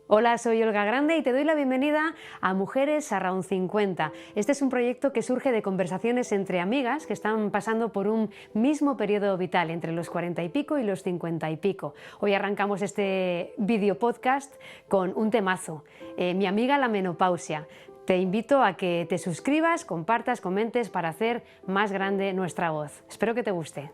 Hola, soy Olga Grande y te doy la bienvenida a Mujeres Around 50. Este es un proyecto que surge de conversaciones entre amigas que están pasando por un mismo periodo vital, entre los 40 y pico y los 50 y pico. Hoy arrancamos este video podcast con un temazo, mi amiga la menopausia. Te invito a que te suscribas, compartas, comentes para hacer más grande nuestra voz. Espero que te guste.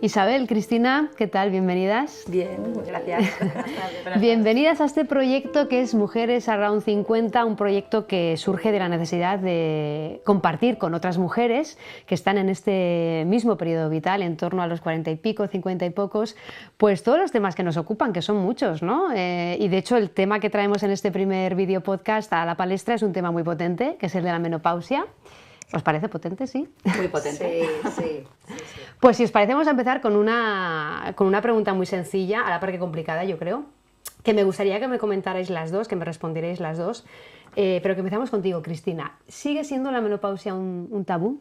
Isabel, Cristina, ¿qué tal? Bienvenidas. Bien, gracias. Bienvenidas a este proyecto que es Mujeres Around 50, un proyecto que surge de la necesidad de compartir con otras mujeres que están en este mismo periodo vital, en torno a los 40 y pico, 50 y pocos, pues todos los temas que nos ocupan, que son muchos, ¿no? Y de hecho el tema que traemos en este primer video podcast a la palestra es un tema muy potente, que es el de la menopausia. ¿Os parece potente, sí? Muy potente. Sí. Pues si os parece, vamos a empezar con una pregunta muy sencilla, a la par que complicada, yo creo, que me gustaría que me comentarais las dos, que me respondierais las dos, pero que empezamos contigo, Cristina. ¿Sigue siendo la menopausia un tabú?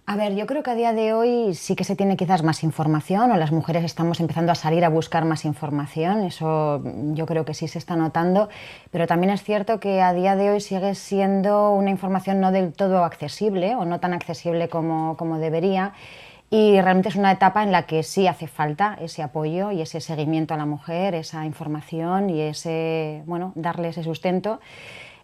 A ver, yo creo que a día de hoy sí que se tiene quizás más información, o las mujeres estamos empezando a salir a buscar más información, eso yo creo que sí se está notando, pero también es cierto que a día de hoy sigue siendo una información no del todo accesible o no tan accesible como debería, y realmente es una etapa en la que sí hace falta ese apoyo y ese seguimiento a la mujer, esa información y ese, bueno, darle ese sustento.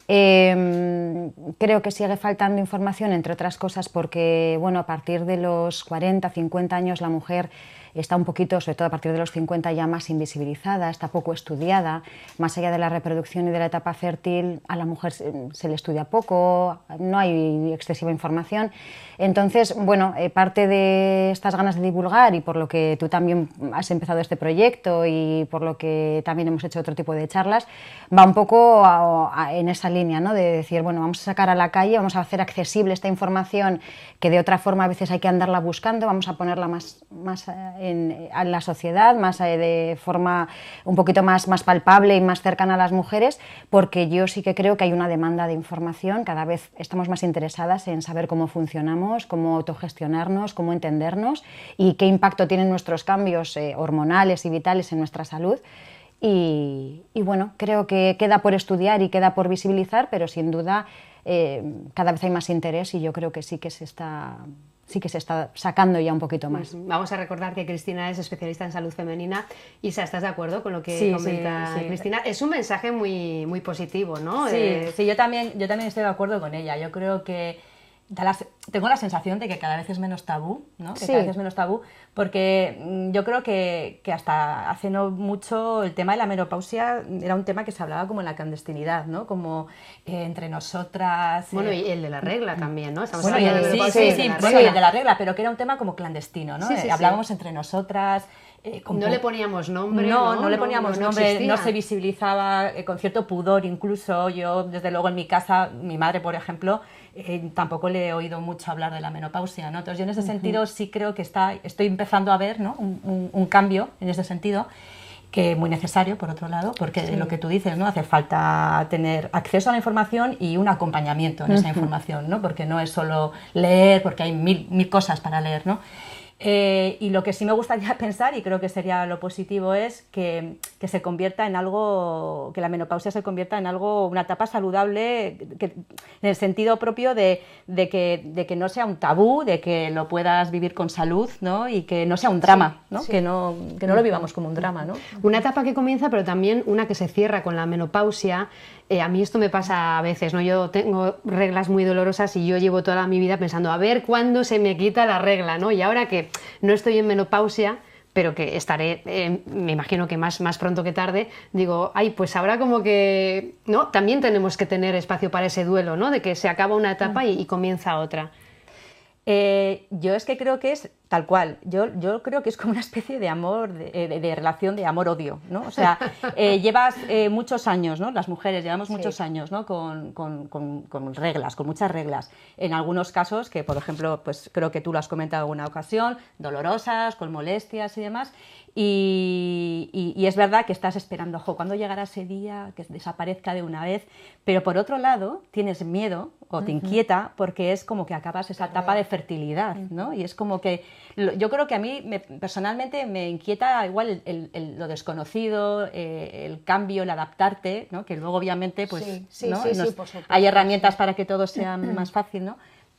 Creo que sigue faltando información, entre otras cosas, porque bueno, a partir de los 40, 50 años la mujer está un poquito, sobre todo a partir de los 50, ya más invisibilizada, está poco estudiada. Más allá de la reproducción y de la etapa fértil, a la mujer se le estudia poco, no hay excesiva información. Entonces, bueno, parte de estas ganas de divulgar, y por lo que tú también has empezado este proyecto y por lo que también hemos hecho otro tipo de charlas, va un poco en esa línea, ¿no? De decir, bueno, vamos a sacar a la calle, vamos a hacer accesible esta información que de otra forma a veces hay que andarla buscando, vamos a ponerla más en la sociedad, más de forma un poquito más palpable y más cercana a las mujeres, porque yo sí que creo que hay una demanda de información, cada vez estamos más interesadas en saber cómo funcionamos, cómo autogestionarnos, cómo entendernos y qué impacto tienen nuestros cambios hormonales y vitales en nuestra salud. Y bueno, creo que queda por estudiar y queda por visibilizar, pero sin duda cada vez hay más interés y yo creo que sí que se está sacando ya un poquito más. Vamos a recordar que Cristina es especialista en salud femenina. Isa, ¿estás de acuerdo con lo que comenta Cristina? Es un mensaje muy, muy positivo, ¿no? Sí, yo también estoy de acuerdo con ella. Yo creo que tengo la sensación de que cada vez es menos tabú, ¿no? Que cada vez es menos tabú, porque yo creo que hasta hace no mucho el tema de la menopausia era un tema que se hablaba como en la clandestinidad, ¿no? Como entre nosotras... Bueno, y el de la regla también, ¿no? Bueno, y el de la regla, pero que era un tema como clandestino, ¿no? Hablábamos entre nosotras... no le poníamos nombre. No le poníamos nombre, no se visibilizaba, con cierto pudor incluso. Yo, desde luego, en mi casa, mi madre, por ejemplo, tampoco le he oído mucho hablar de la menopausia, ¿no? Entonces yo en ese sentido sí creo que estoy empezando a ver, ¿no? un cambio en ese sentido, que es muy necesario, por otro lado, porque lo que tú dices, ¿no? Hace falta tener acceso a la información y un acompañamiento en esa información, ¿no? Porque no es solo leer, porque hay mil cosas para leer, ¿no? Y lo que sí me gustaría pensar, y creo que sería lo positivo, es que se convierta en algo, que la menopausia se convierta en algo, una etapa saludable, en el sentido propio de que no sea un tabú, de que lo puedas vivir con salud, ¿no? Y que no sea un drama, ¿no? Que no lo vivamos como un drama, ¿no? Una etapa que comienza, pero también una que se cierra con la menopausia. A mí esto me pasa a veces, ¿no? Yo tengo reglas muy dolorosas y yo llevo toda mi vida pensando a ver cuándo se me quita la regla, ¿no? Y ahora que no estoy en menopausia, pero que estaré, me imagino que más pronto que tarde, digo, ay, pues ahora como que, ¿no? También tenemos que tener espacio para ese duelo, ¿no? De que se acaba una etapa y comienza otra. Yo es que creo que es Tal cual. Yo creo que es como una especie de amor, de relación de amor-odio, ¿no? O sea, llevas muchos años, ¿no? Las mujeres llevamos muchos años, ¿no? Con reglas, con muchas reglas. En algunos casos, que por ejemplo, pues creo que tú lo has comentado en alguna ocasión, dolorosas, con molestias y demás. Y es verdad que estás esperando, ¿cuándo llegará ese día que desaparezca de una vez? Pero por otro lado, tienes miedo o te inquieta porque es como que acabas esa etapa de fertilidad, ¿no? Y es como que, yo creo que a mí personalmente me inquieta igual lo desconocido, el cambio, el adaptarte, ¿no? Que luego obviamente pues, ¿no? Hay herramientas para que todo sea más fácil, ¿no?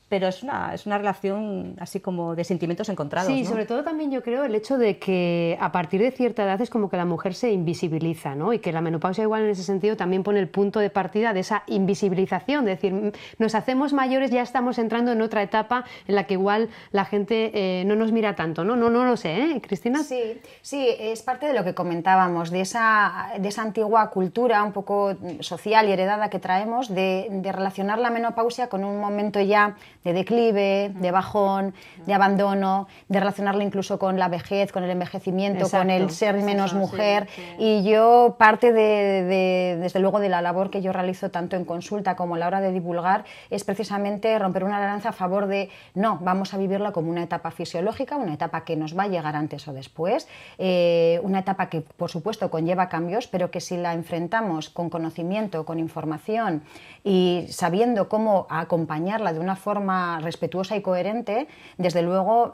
Pero es una relación así como de sentimientos encontrados. Sí, ¿no? sobre todo también yo creo el hecho de que a partir de cierta edad es como que la mujer se invisibiliza, ¿no? Y que la menopausia igual en ese sentido también pone el punto de partida de esa invisibilización, es decir, nos hacemos mayores, ya estamos entrando en otra etapa en la que igual la gente no nos mira tanto, ¿no? No lo sé, ¿eh, Cristina? Sí, es parte de lo que comentábamos, de esa antigua cultura un poco social y heredada que traemos de relacionar la menopausia con un momento ya de declive, de bajón, de abandono, de relacionarlo incluso con la vejez, con el envejecimiento, exacto, con el ser menos mujer. Sí. Y yo parte desde luego de la labor que yo realizo tanto en consulta como a la hora de divulgar es precisamente romper una lanza a favor de no, vamos a vivirla como una etapa fisiológica, una etapa que nos va a llegar antes o después, una etapa que por supuesto conlleva cambios, pero que si la enfrentamos con conocimiento, con información y sabiendo cómo acompañarla de una forma respetuosa y coherente, desde luego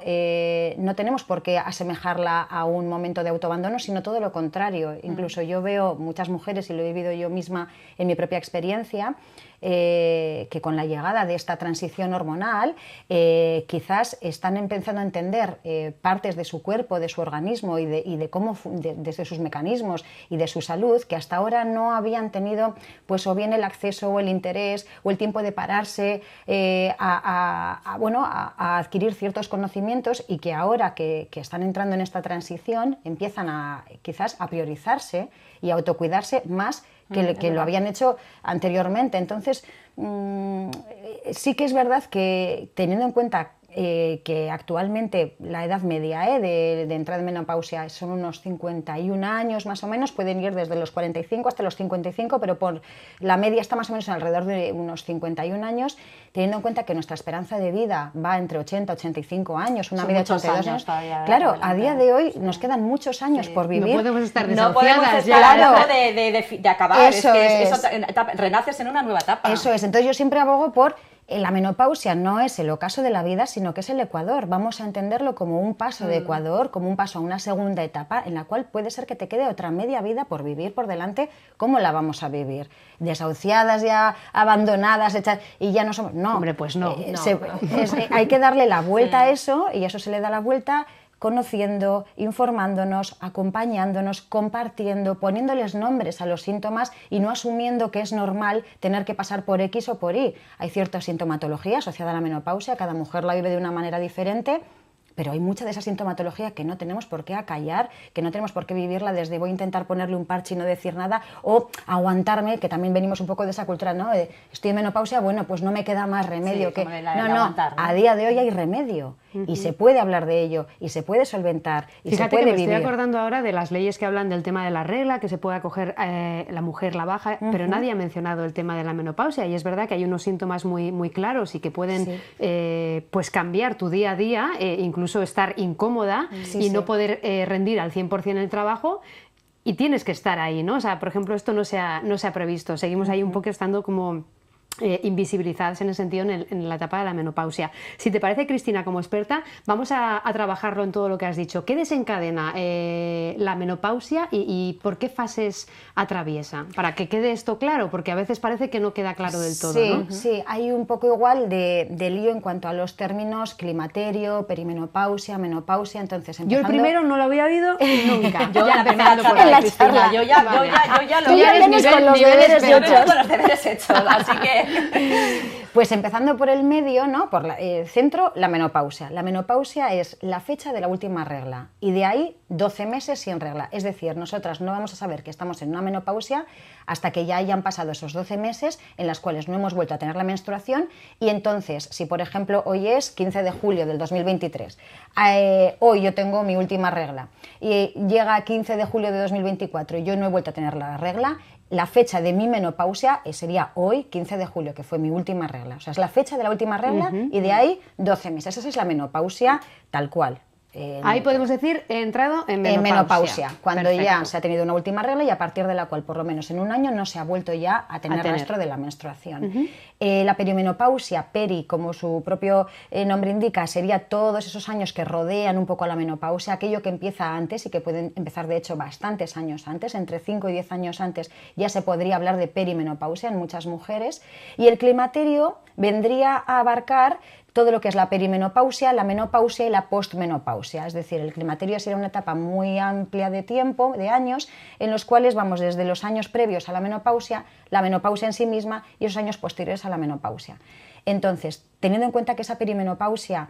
no tenemos por qué asemejarla a un momento de autoabandono, sino todo lo contrario. Incluso yo veo muchas mujeres, y lo he vivido yo misma en mi propia experiencia, que con la llegada de esta transición hormonal quizás están empezando a entender partes de su cuerpo, de su organismo y de cómo, desde sus mecanismos y de su salud, que hasta ahora no habían tenido pues o bien el acceso o el interés o el tiempo de pararse a adquirir ciertos conocimientos, y que ahora que están entrando en esta transición empiezan quizás a priorizarse y a autocuidarse más que lo habían hecho anteriormente. Entonces, sí que es verdad que, teniendo en cuenta que actualmente la edad media de entrada en menopausia son unos 51 años más o menos, pueden ir desde los 45 hasta los 55, pero por la media está más o menos alrededor de unos 51 años, teniendo en cuenta que nuestra esperanza de vida va entre 80 y 85 años, una media de 82 años. Claro, a día de hoy nos quedan muchos años por vivir. No podemos estar desahuciadas. No podemos estar de acabar, eso renaces en una nueva etapa. Eso es, entonces yo siempre abogo por la menopausia no es el ocaso de la vida, sino que es el ecuador. Vamos a entenderlo como un paso de ecuador, como un paso a una segunda etapa en la cual puede ser que te quede otra media vida por vivir por delante. ¿Cómo la vamos a vivir? Desahuciadas ya, abandonadas, hechas, y ya no somos... No, hombre, pues no. Hay que darle la vuelta a eso, y eso se le da la vuelta conociendo, informándonos, acompañándonos, compartiendo, poniéndoles nombres a los síntomas y no asumiendo que es normal tener que pasar por X o por Y. Hay cierta sintomatología asociada a la menopausia, cada mujer la vive de una manera diferente, pero hay mucha de esa sintomatología que no tenemos por qué acallar, que no tenemos por qué vivirla desde voy a intentar ponerle un parche y no decir nada, o aguantarme, que también venimos un poco de esa cultura, ¿no? Estoy en menopausia, bueno, pues no me queda más remedio. Sí, ¿no? A día de hoy hay remedio. Y se puede hablar de ello, y se puede solventar, y fíjate se puede que me vivir. Estoy acordando ahora de las leyes que hablan del tema de la regla, que se puede acoger la mujer la baja, pero nadie ha mencionado el tema de la menopausia, y es verdad que hay unos síntomas muy claros y que pueden pues cambiar tu día a día, incluso estar incómoda no poder rendir al 100% en el trabajo. Y tienes que estar ahí, ¿no? O sea, por ejemplo, esto no se ha previsto. Seguimos ahí un poco estando como invisibilizadas en ese sentido en la etapa de la menopausia. Si te parece, Cristina, como experta, vamos a trabajarlo en todo lo que has dicho. ¿Qué desencadena la menopausia y por qué fases atraviesa? Para que quede esto claro, porque a veces parece que no queda claro del todo, ¿no? Sí, hay un poco igual de lío en cuanto a los términos climaterio, perimenopausia, menopausia. Entonces, yo el primero no lo había oído nunca. Yo la primera charla, Cristina, yo ya lo vienes con los deberes hechos. Así que Pues empezando por el medio, ¿no? Por el centro, la menopausia. La menopausia es la fecha de la última regla y de ahí 12 meses sin regla. Es decir, nosotras no vamos a saber que estamos en una menopausia hasta que ya hayan pasado esos 12 meses en las cuales no hemos vuelto a tener la menstruación y entonces, si por ejemplo hoy es 15 de julio del 2023, hoy yo tengo mi última regla y llega 15 de julio de 2024 y yo no he vuelto a tener la regla, la fecha de mi menopausia sería hoy, 15 de julio, que fue mi última regla. O sea, es la fecha de la última regla y de ahí 12 meses. Esa es la menopausia tal cual. Ahí podemos decir he entrado en menopausia. Cuando Perfecto. ya se ha tenido una última regla y a partir de la cual por lo menos en un año no se ha vuelto ya a tener rastro de la menstruación. La perimenopausia, peri, como su propio nombre indica, sería todos esos años que rodean un poco a la menopausia, aquello que empieza antes y que pueden empezar de hecho bastantes años antes, entre 5 y 10 años antes ya se podría hablar de perimenopausia en muchas mujeres, y el climaterio vendría a abarcar todo lo que es la perimenopausia, la menopausia y la postmenopausia. Es decir, el climaterio sería una etapa muy amplia de tiempo, de años, en los cuales vamos desde los años previos a la menopausia en sí misma y esos años posteriores a la menopausia. Entonces, teniendo en cuenta que esa perimenopausia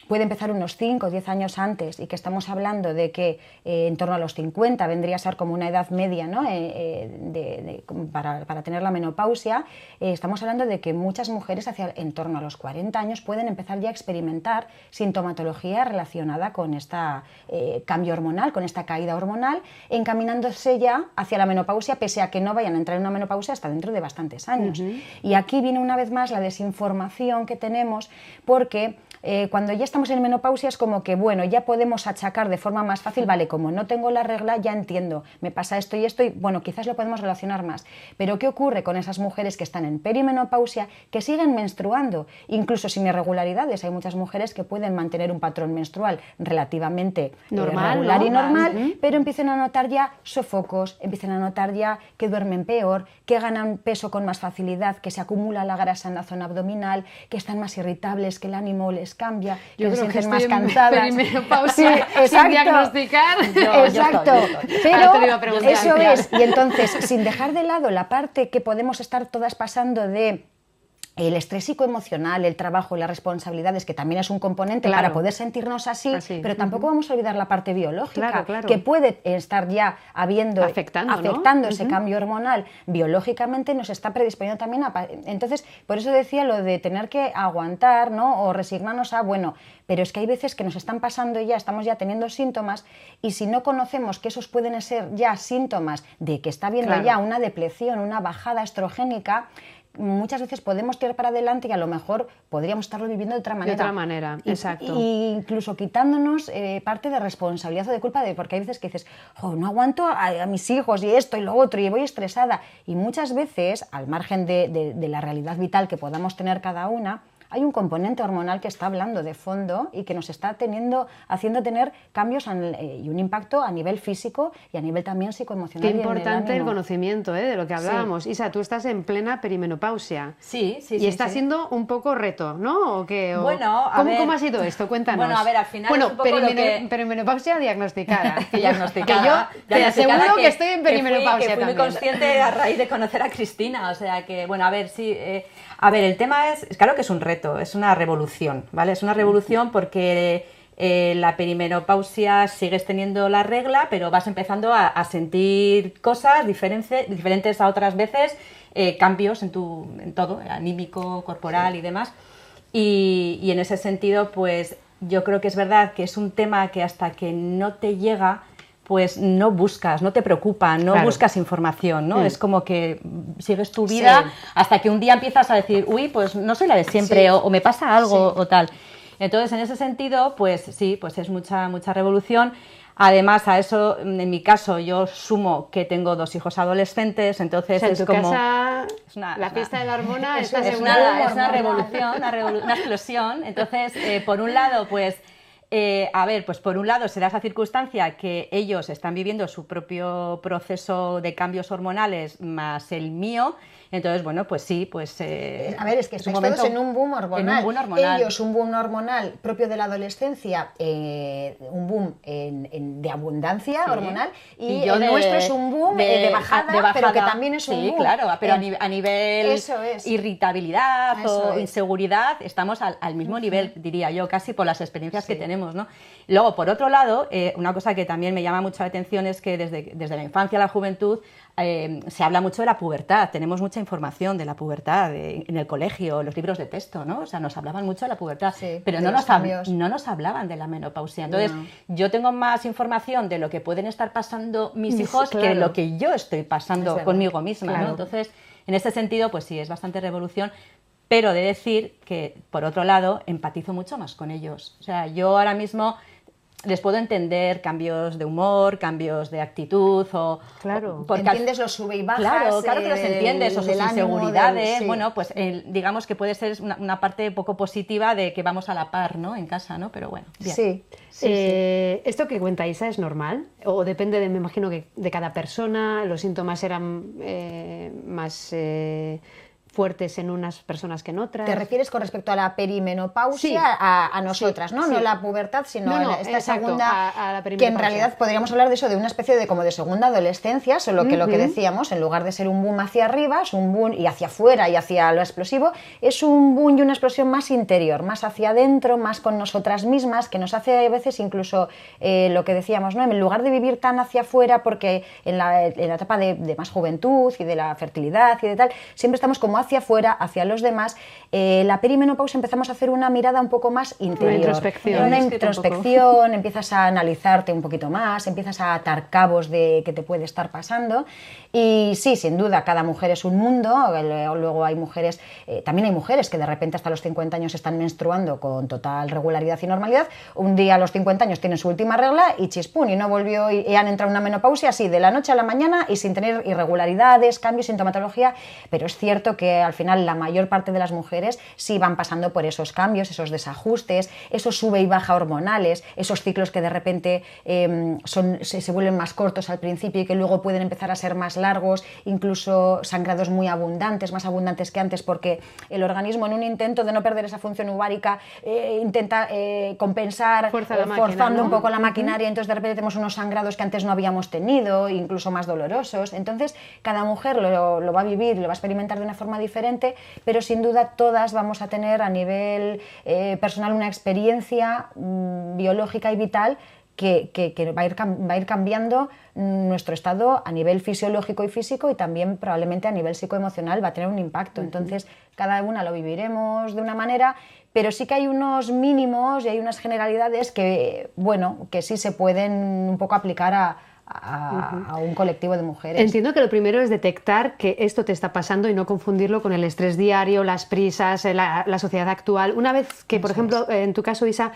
puede empezar unos 5 o 10 años antes y que estamos hablando de que en torno a los 50 vendría a ser como una edad media, ¿no? Para tener la menopausia, estamos hablando de que muchas mujeres en torno a los 40 años pueden empezar ya a experimentar sintomatología relacionada con este cambio hormonal, con esta caída hormonal, encaminándose ya hacia la menopausia, pese a que no vayan a entrar en una menopausia hasta dentro de bastantes años. Y aquí viene una vez más la desinformación que tenemos, porque cuando ya estamos en menopausia es como que, bueno, ya podemos achacar de forma más fácil, vale, como no tengo la regla, ya entiendo, me pasa esto y esto, y bueno, quizás lo podemos relacionar más. Pero ¿qué ocurre con esas mujeres que están en perimenopausia, que siguen menstruando, incluso sin irregularidades? Hay muchas mujeres que pueden mantener un patrón menstrual relativamente regular y normal, pero empiezan a notar ya sofocos, empiezan a notar ya que duermen peor, que ganan peso con más facilidad, que se acumula la grasa en la zona abdominal, que están más irritables, que el ánimo les cambia, que se sienten más cansadas. Perimenopausia, sin diagnosticar. Exacto, pero eso es. Y entonces, sin dejar de lado la parte que podemos estar todas pasando de el estrés psicoemocional, el trabajo, las responsabilidades, que también es un componente para poder sentirnos así, pero tampoco vamos a olvidar la parte biológica, que puede estar ya afectando ese cambio hormonal. Biológicamente nos está predisponiendo también a... Entonces, por eso decía lo de tener que aguantar, ¿no? O resignarnos a, bueno, pero es que hay veces que nos están pasando ya, estamos ya teniendo síntomas, y si no conocemos que esos pueden ser ya síntomas de que está habiendo ya una depleción, una bajada estrogénica, muchas veces podemos tirar para adelante y a lo mejor podríamos estarlo viviendo de otra manera. De otra manera, exacto. Y incluso quitándonos parte de responsabilidad o de culpa, porque hay veces que dices, no aguanto a mis hijos y esto y lo otro y voy estresada. Y muchas veces, al margen de la realidad vital que podamos tener cada una, hay un componente hormonal que está hablando de fondo y que nos está haciendo tener cambios y un impacto a nivel físico y a nivel también psicoemocional. Qué importante el conocimiento de lo que hablábamos. Isa, tú estás en plena perimenopausia. Sí. Y está siendo un poco reto, ¿no? ¿O qué? Bueno, ¿Cómo ha sido esto? Cuéntanos. Bueno, a ver, al final es un poco perimenopausia diagnosticada. Que yo te aseguro que estoy en perimenopausia que fui muy consciente a raíz de conocer a Cristina. O sea que, bueno, a ver, sí... A ver, el tema es claro que es un reto, es una revolución, ¿vale? Es una revolución porque la perimenopausia sigues teniendo la regla, pero vas empezando a sentir cosas diferentes a otras veces, cambios en todo, anímico, corporal y demás. Y en ese sentido, pues yo creo que es verdad que es un tema que hasta que no te llega, pues no buscas, no te preocupa, no buscas información, ¿no? Es como que sigues tu vida hasta que un día empiezas a decir, uy, pues no soy la de siempre, o me pasa algo o tal. Entonces, en ese sentido, pues sí, pues es mucha revolución. Además, a eso, en mi caso, yo sumo que tengo 2 hijos adolescentes, entonces o sea, es en tu como... casa, la fiesta de la hormona es una revolución, una explosión. Entonces, por un lado, pues... pues por un lado se da esa circunstancia que ellos están viviendo su propio proceso de cambios hormonales más el mío, Entonces, bueno, pues sí, pues... a ver, es que estáis todos en un boom hormonal. Ellos, un boom hormonal propio de la adolescencia, un boom de abundancia hormonal, y el nuestro es un boom de bajada, pero que también es un boom. Sí, claro, pero a nivel irritabilidad o inseguridad estamos al mismo nivel, diría yo, casi por las experiencias que tenemos, ¿no? Luego, por otro lado, una cosa que también me llama mucho la atención es que desde la infancia a la juventud se habla mucho de la pubertad, tenemos mucha información de la pubertad en el colegio, los libros de texto, ¿no? O sea, nos hablaban mucho de la pubertad, pero no nos hablaban de la menopausia. Entonces, yo tengo más información de lo que pueden estar pasando mis hijos que lo que yo estoy pasando conmigo misma, ¿no? Entonces, en este sentido, pues sí, es bastante revolución. Pero de decir que, por otro lado, empatizo mucho más con ellos. O sea, yo ahora mismo les puedo entender cambios de humor, cambios de actitud entiendes los sube y bajas. Claro que los entiendes, o sus inseguridades. Bueno, pues digamos que puede ser una parte poco positiva de que vamos a la par, ¿no? En casa, ¿no? Pero bueno, bien. Sí. ¿Esto que cuenta Isa es normal? ¿O depende, me imagino, que de cada persona? ¿Los síntomas eran más fuertes en unas personas que en otras? ¿Te refieres con respecto a la perimenopausia a nosotras, ¿no? No la pubertad, sino esta segunda, a la que en realidad podríamos hablar de eso, de una especie de como de segunda adolescencia, solo que lo que decíamos, en lugar de ser un boom hacia arriba, es un boom y hacia afuera y hacia lo explosivo, es un boom y una explosión más interior, más hacia adentro, más con nosotras mismas, que nos hace a veces incluso lo que decíamos, ¿no? En lugar de vivir tan hacia afuera, porque en la etapa de más juventud y de la fertilidad y de tal, siempre estamos como hacia afuera, hacia los demás. La perimenopausia empezamos a hacer una mirada un poco más interior. Una introspección, empiezas a analizarte un poquito más, empiezas a atar cabos de qué te puede estar pasando. Y sí, sin duda, cada mujer es un mundo. Luego hay mujeres, también hay mujeres que de repente hasta los 50 años están menstruando con total regularidad y normalidad. Un día a los 50 años tienen su última regla y chispún, y no volvió, y han entrado en una menopausia así de la noche a la mañana y sin tener irregularidades, cambios, sintomatología. Pero es cierto que al final la mayor parte de las mujeres sí van pasando por esos cambios, esos desajustes, esos sube y baja hormonales, esos ciclos que de repente se vuelven más cortos al principio y que luego pueden empezar a ser más largos, incluso sangrados muy abundantes, más abundantes que antes, porque el organismo, en un intento de no perder esa función ovárica, intenta compensar forzando un poco la maquinaria, entonces de repente tenemos unos sangrados que antes no habíamos tenido, incluso más dolorosos. Entonces cada mujer lo va a vivir, lo va a experimentar de una forma diferente, pero sin duda todas vamos a tener a nivel personal una experiencia biológica y vital que va a ir cambiando nuestro estado a nivel fisiológico y físico, y también probablemente a nivel psicoemocional va a tener un impacto. Entonces cada una lo viviremos de una manera, pero sí que hay unos mínimos y hay unas generalidades que, bueno, que sí se pueden un poco aplicar a un colectivo de mujeres. Entiendo que lo primero es detectar que esto te está pasando y no confundirlo con el estrés diario, las prisas, la sociedad actual. Una vez que, por ejemplo, en tu caso, Isa,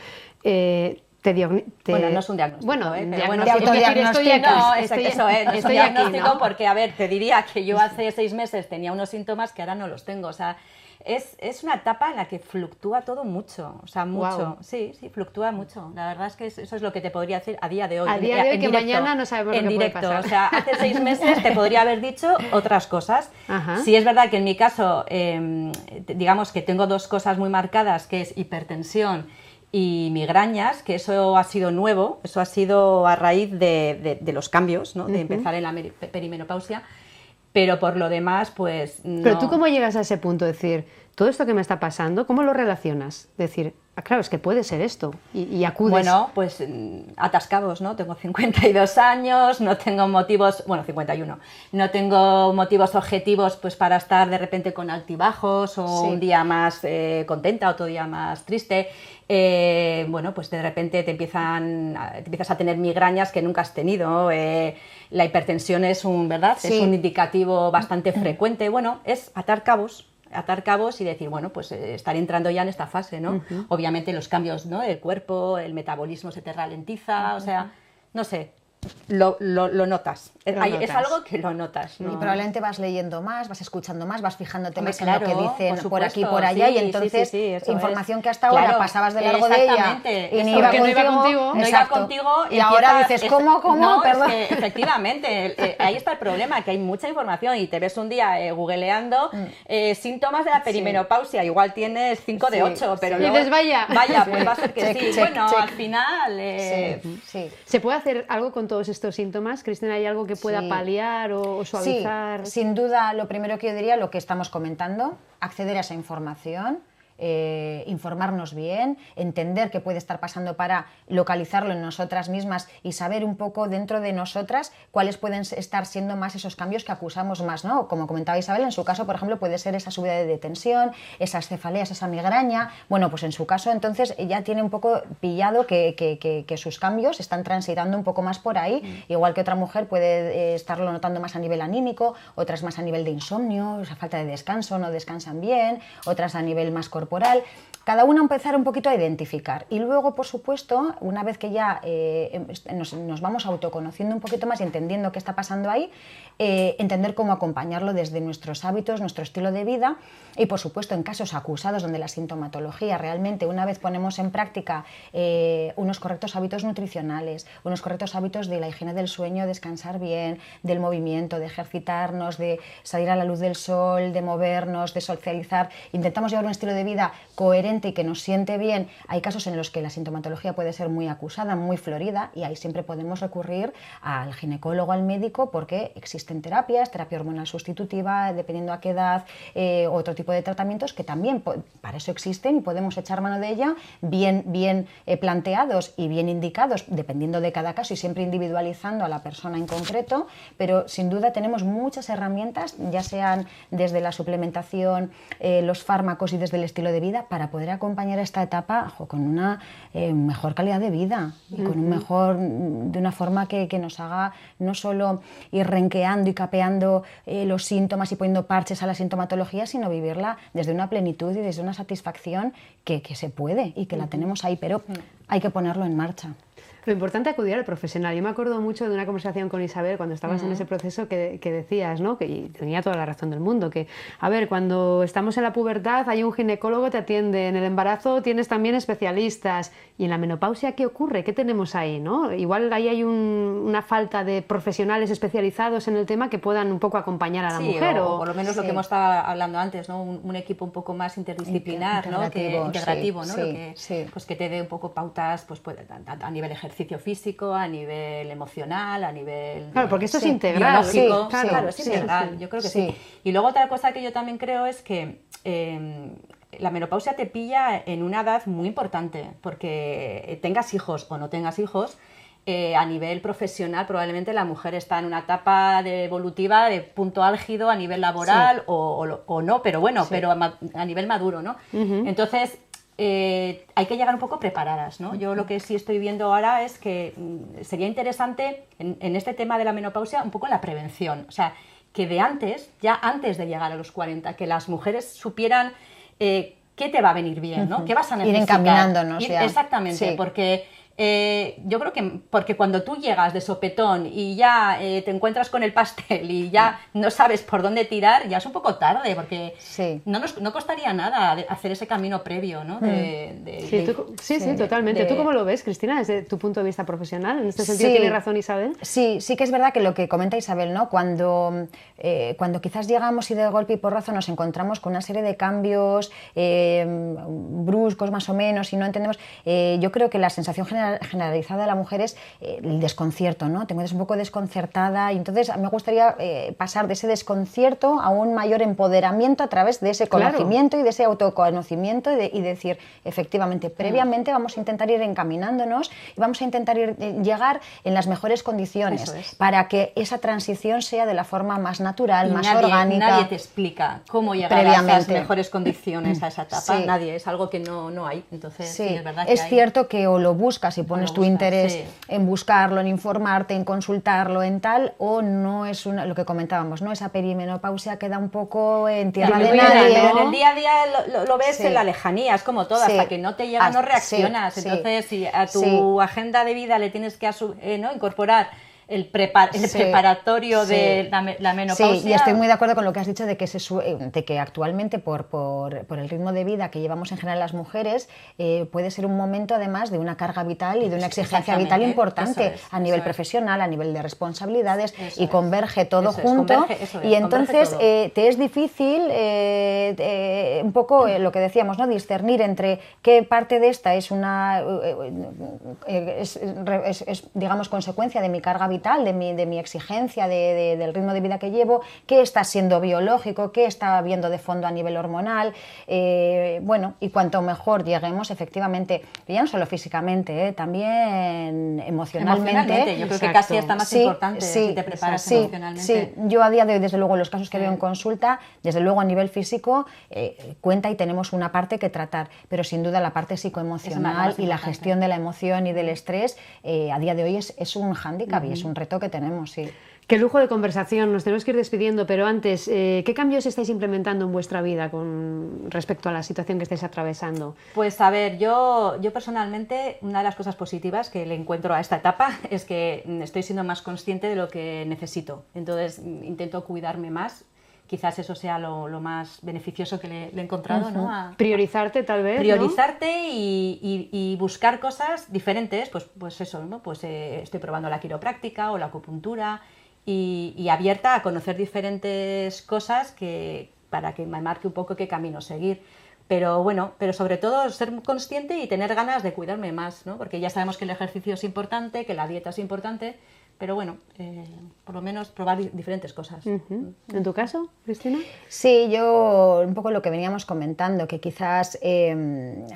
bueno, no es un diagnóstico, bueno, pero bueno, de autodiagnóstico. No es un diagnóstico, ¿no? Porque, a ver, te diría que yo hace 6 meses tenía unos síntomas que ahora no los tengo, o sea, es una etapa en la que fluctúa todo mucho, o sea, mucho. Wow. Sí, fluctúa mucho. La verdad es que eso es lo que te podría decir a día de hoy. A día de hoy, que mañana no sabemos lo que puede pasar. O sea, hace 6 meses te podría haber dicho otras cosas. Sí, es verdad que en mi caso, digamos que tengo 2 cosas muy marcadas, que es hipertensión y migrañas, que eso ha sido nuevo, eso ha sido a raíz de los cambios, ¿no? De empezar en la perimenopausia. Pero por lo demás, pues no. Pero tú, ¿cómo llegas a ese punto de decir, todo esto que me está pasando, cómo lo relacionas? Decir, claro, es que puede ser esto, y acudes. Bueno, pues atascados, ¿no? Tengo 52 años, no tengo motivos, bueno, 51, no tengo motivos objetivos pues para estar de repente con altibajos, o un día más contenta, otro día más triste. Bueno, pues de repente te empiezas a tener migrañas que nunca has tenido. La hipertensión es ¿verdad? Es un indicativo bastante frecuente. Bueno, es atar cabos y decir, bueno, pues estar entrando ya en esta fase, ¿no? Obviamente los cambios, ¿no? del cuerpo, el metabolismo se te ralentiza, o sea, no sé. lo notas. Es algo que lo notas, ¿no? Y probablemente vas leyendo más, vas escuchando más, vas fijándote más claro, en lo que dicen por por aquí, por allá, sí, y entonces información que hasta ahora claro, pasabas de largo de ella y no iba contigo. No iba contigo. Y ahora dices, ¿cómo? No, Perdón. es que, efectivamente, ahí está el problema, que hay mucha información y te ves un día googleando síntomas de la perimenopausia, igual tienes 5 de 8, pero luego, y dices, vaya, pues va a ser que sí. Bueno, al final... ¿Se puede hacer algo con todos estos síntomas? Cristina, ¿hay algo que pueda paliar o suavizar? Sí, sin duda, lo primero que yo diría, lo que estamos comentando, acceder a esa información, informarnos bien, entender qué puede estar pasando para localizarlo en nosotras mismas y saber un poco dentro de nosotras cuáles pueden estar siendo más esos cambios que acusamos más, ¿no? Como comentaba Isabel, en su caso, por ejemplo, puede ser esa subida de tensión, esas cefaleas, esa migraña. Bueno, pues en su caso, entonces, ella tiene un poco pillado que sus cambios están transitando un poco más por ahí, igual que otra mujer puede estarlo notando más a nivel anímico, otras más a nivel de insomnio, esa falta de descanso, no descansan bien, otras a nivel más corporal. Cada una empezar un poquito a identificar y luego, por supuesto, una vez que ya nos vamos autoconociendo un poquito más y entendiendo qué está pasando ahí, entender cómo acompañarlo desde nuestros hábitos, nuestro estilo de vida y, por supuesto, en casos acusados donde la sintomatología realmente, una vez ponemos en práctica unos correctos hábitos nutricionales, unos correctos hábitos de la higiene del sueño, descansar bien, del movimiento, de ejercitarnos, de salir a la luz del sol, de movernos, de socializar, intentamos llevar un estilo de vida coherente y que nos siente bien. Hay casos en los que la sintomatología puede ser muy acusada, muy florida, y ahí siempre podemos recurrir al ginecólogo, al médico, porque existen terapias, terapia hormonal sustitutiva, dependiendo a qué edad, otro tipo de tratamientos que también para eso existen y podemos echar mano de ella, bien planteados y bien indicados, dependiendo de cada caso y siempre individualizando a la persona en concreto, pero sin duda tenemos muchas herramientas, ya sean desde la suplementación, los fármacos y desde el estilo de vida, para poder acompañar esta etapa con una mejor calidad de vida y con de una forma que nos haga no solo ir renqueando y capeando los síntomas y poniendo parches a la sintomatología, sino vivirla desde una plenitud y desde una satisfacción que se puede y que la tenemos ahí, pero hay que ponerlo en marcha. Lo importante es acudir al profesional. Yo me acuerdo mucho de una conversación con Isabel cuando estabas en ese proceso que decías, ¿no? Que tenía toda la razón del mundo, que, a ver, cuando estamos en la pubertad hay un ginecólogo, te atiende, en el embarazo tienes también especialistas, y en la menopausia, ¿qué ocurre? ¿Qué tenemos ahí, no? Igual ahí hay una falta de profesionales especializados en el tema que puedan un poco acompañar a la mujer. O por lo menos lo que hemos estado hablando antes, ¿no? Un equipo un poco más interdisciplinar, integrativo, ¿no? Pues que te dé un poco pautas pues, a nivel ejercicio físico, a nivel emocional, a nivel... Claro, porque esto es integral. Biológico. Claro, es integral, yo creo que sí. Y luego otra cosa que yo también creo es que la menopausia te pilla en una edad muy importante, porque tengas hijos o no tengas hijos, a nivel profesional probablemente la mujer está en una etapa evolutiva de punto álgido a nivel laboral o no, pero bueno, pero a nivel maduro, ¿no? Entonces... hay que llegar un poco preparadas, ¿no? Yo lo que sí estoy viendo ahora es que sería interesante en este tema de la menopausia un poco la prevención, o sea, que de antes, ya antes de llegar a los 40, que las mujeres supieran qué te va a venir bien, ¿no? ¿Qué vas a necesitar? Ir encaminándonos ya. Exactamente, porque... yo creo que porque cuando tú llegas de sopetón y ya te encuentras con el pastel y ya no sabes por dónde tirar, ya es un poco tarde, porque no costaría nada hacer ese camino previo, ¿no? Sí, totalmente. ¿Tú cómo lo ves, Cristina, desde tu punto de vista profesional? En este sentido, ¿tiene razón Isabel? Sí que es verdad que lo que comenta Isabel, ¿no? Cuando quizás llegamos y de golpe y porrazo nos encontramos con una serie de cambios bruscos más o menos y no entendemos, yo creo que la sensación generalizada de la mujer es el desconcierto, ¿no? Te encuentras un poco desconcertada y entonces me gustaría pasar de ese desconcierto a un mayor empoderamiento a través de ese conocimiento y de ese autoconocimiento y decir, efectivamente, previamente vamos a intentar ir encaminándonos y vamos a intentar llegar en las mejores condiciones para que esa transición sea de la forma más natural, más orgánica. Nadie te explica cómo llegar a esas mejores condiciones a esa etapa, nadie, es algo que no hay, entonces sí, es verdad que es cierto que o lo buscas y pones tu interés en buscarlo, en informarte, en consultarlo, en tal, o no es lo que comentábamos, ¿no? Esa perimenopausia queda un poco en tierra de nadie, ¿no? En el día a día lo ves en la lejanía, es como todo, hasta que no te llega no reaccionas, entonces si a tu agenda de vida le tienes que incorporar el preparatorio de la menopausia. Sí, y estoy muy de acuerdo con lo que has dicho de que actualmente por el ritmo de vida que llevamos en general las mujeres, puede ser un momento además de una carga vital y de una exigencia vital importante a nivel profesional, a nivel de responsabilidades, y converge todo junto. Y entonces te es difícil un poco lo que decíamos, ¿no? Discernir entre qué parte de esta es digamos consecuencia de mi carga vital, de mi exigencia, del ritmo de vida que llevo, qué está siendo biológico, qué está habiendo de fondo a nivel hormonal, bueno, y cuanto mejor lleguemos efectivamente, ya no solo físicamente, también emocionalmente. Yo creo que casi está más importante si te preparas emocionalmente. Sí, yo a día de hoy, desde luego, los casos que veo en consulta, desde luego a nivel físico, cuenta y tenemos una parte que tratar, pero sin duda la parte psicoemocional y la gestión de la emoción y del estrés, a día de hoy es un hándicap y es un reto que tenemos, sí. Qué lujo de conversación, nos tenemos que ir despidiendo, pero antes, ¿qué cambios estáis implementando en vuestra vida con respecto a la situación que estáis atravesando? Pues a ver, yo personalmente, una de las cosas positivas que le encuentro a esta etapa es que estoy siendo más consciente de lo que necesito, entonces intento cuidarme más. Quizás eso sea lo más beneficioso que le he encontrado, ¿no? Priorizarte, tal vez, priorizarte, ¿no? y buscar cosas diferentes, pues eso, ¿no? Pues estoy probando la quiropráctica o la acupuntura y abierta a conocer diferentes cosas para que me marque un poco qué camino seguir. Pero bueno, pero sobre todo ser consciente y tener ganas de cuidarme más, ¿no? Porque ya sabemos que el ejercicio es importante, que la dieta es importante, pero bueno, por lo menos probar diferentes cosas. ¿En tu caso, Cristina? Sí, yo un poco lo que veníamos comentando, que quizás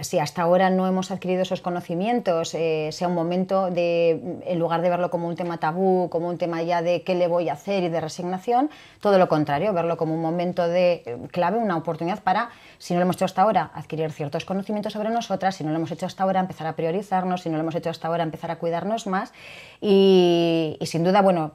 si hasta ahora no hemos adquirido esos conocimientos, sea un momento de, en lugar de verlo como un tema tabú, como un tema ya de qué le voy a hacer y de resignación, todo lo contrario, verlo como un momento de clave, una oportunidad para, si no lo hemos hecho hasta ahora, adquirir ciertos conocimientos sobre nosotras, si no lo hemos hecho hasta ahora, empezar a priorizarnos, si no lo hemos hecho hasta ahora, empezar a cuidarnos más y sin duda, bueno,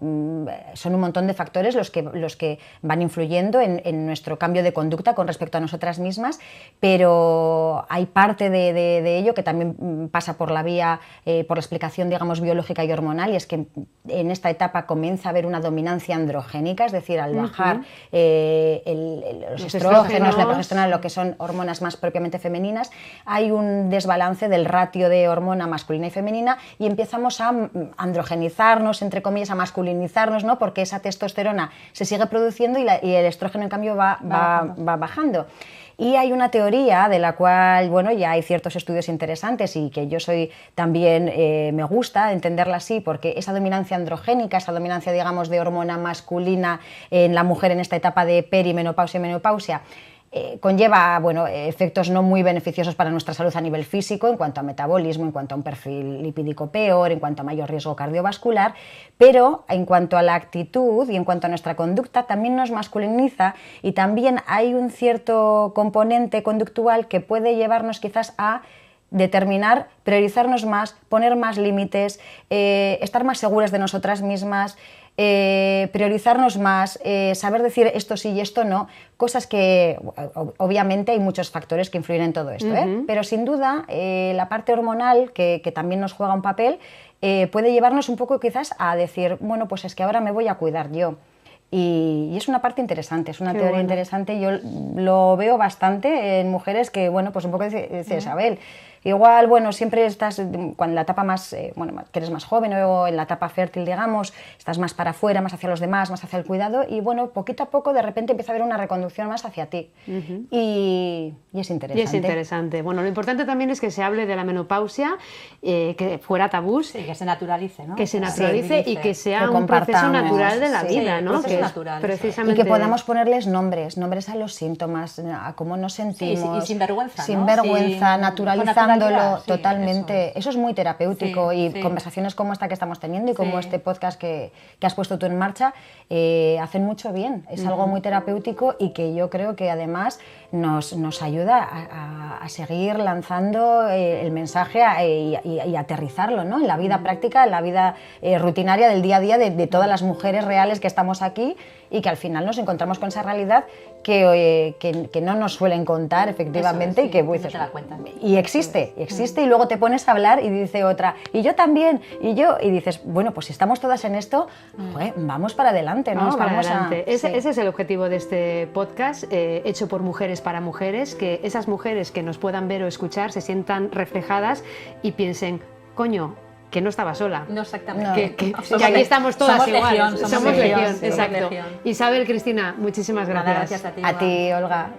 son un montón de factores los que van influyendo en nuestro cambio de conducta con respecto a nosotras mismas, pero hay parte de ello que también pasa por la vía, por la explicación, digamos, biológica y hormonal, y es que en esta etapa comienza a haber una dominancia androgénica, es decir, al bajar los estrógenos, la progesterona, lo que son hormonas más propiamente femeninas, hay un desbalance del ratio de hormona masculina y femenina y empezamos a androgenizarnos, entre comillas, a masculinizarnos, ¿no? Porque esa testosterona se sigue produciendo y el estrógeno, en cambio, va bajando. Y hay una teoría de la cual, bueno, ya hay ciertos estudios interesantes y que yo soy también, me gusta entenderla así, porque esa dominancia androgénica, esa dominancia, digamos, de hormona masculina en la mujer en esta etapa de perimenopausia y menopausia, conlleva, bueno, efectos no muy beneficiosos para nuestra salud a nivel físico, en cuanto a metabolismo, en cuanto a un perfil lipídico peor, en cuanto a mayor riesgo cardiovascular, pero en cuanto a la actitud y en cuanto a nuestra conducta también nos masculiniza y también hay un cierto componente conductual que puede llevarnos quizás a determinar, priorizarnos más, poner más límites, estar más seguras de nosotras mismas, priorizarnos más, saber decir esto sí y esto no, cosas que obviamente hay muchos factores que influyen en todo esto, pero sin duda la parte hormonal que también nos juega un papel puede llevarnos un poco quizás a decir, bueno, pues es que ahora me voy a cuidar yo. Y es una parte interesante, es una teoría interesante, yo lo veo bastante en mujeres que, bueno, pues un poco dice Isabel, igual, bueno, siempre estás, cuando en la etapa más, bueno, que eres más joven o en la etapa fértil, digamos, estás más para afuera, más hacia los demás, más hacia el cuidado y, bueno, poquito a poco de repente empieza a haber una reconducción más hacia ti y es interesante. Y es interesante. Bueno, lo importante también es que se hable de la menopausia, que fuera tabús. Sí, que se naturalice, ¿no? Que se naturalice y que sea un proceso natural de la vida, ¿no? Que natural, precisamente... Y que podamos ponerles nombres a los síntomas, a cómo nos sentimos. Y sin vergüenza, sin vergüenza, naturalizándolo totalmente. Sí, eso es muy terapéutico y conversaciones como esta que estamos teniendo y como este podcast que has puesto tú en marcha hacen mucho bien. Es algo muy terapéutico y que yo creo que además nos ayuda a seguir lanzando el mensaje y aterrizarlo, ¿no? En la vida práctica, en la vida rutinaria del día a día de todas las mujeres reales que estamos aquí y que al final nos encontramos con esa realidad que no nos suelen contar efectivamente y que no te la cuentan. Y existe existe, y luego te pones a hablar y dice otra, y yo también, y yo, y dices, bueno, pues si estamos todas en esto, vamos para adelante, ¿no? Vamos para adelante. Ese es el objetivo de este podcast, hecho por mujeres para mujeres, que esas mujeres que nos puedan ver o escuchar se sientan reflejadas y piensen, coño, que no estaba sola. No, exactamente. Que aquí estamos todas somos iguales. Legión, somos legión, sí, exacto. Legión. Isabel, Cristina, muchísimas gracias. Nada, gracias a ti. A ti, Olga.